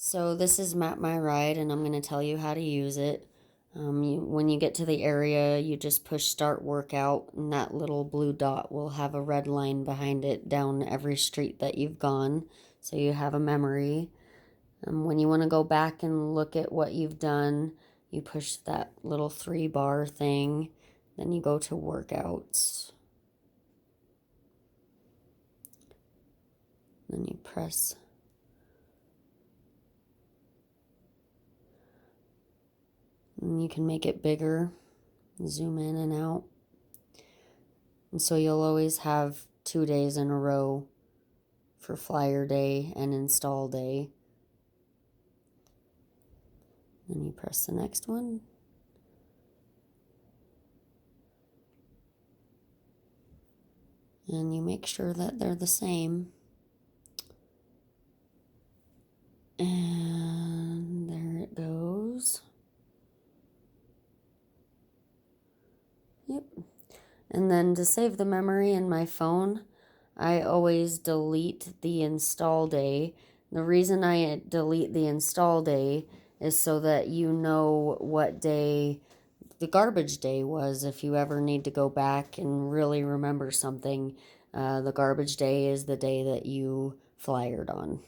So this is Map My Ride, and I'm going to tell you how to use it. When you get to the area, you just push Start Workout, and that little blue dot will have a red line behind it down every street that you've gone, so you have a memory. When you want to go back and look at what you've done, you push that little 3-bar thing, then you go to Workouts. Then you press and you can make it bigger, zoom in and out. And so you'll always have 2 days in a row for flyer day and install day. Then you press the next one. And you make sure that they're the same. And there it goes. Yep. And then to save the memory in my phone, I always delete the install day. The reason I delete the install day is so that you know what day the garbage day was. If you ever need to go back and really remember something, the garbage day is the day that you flyered on.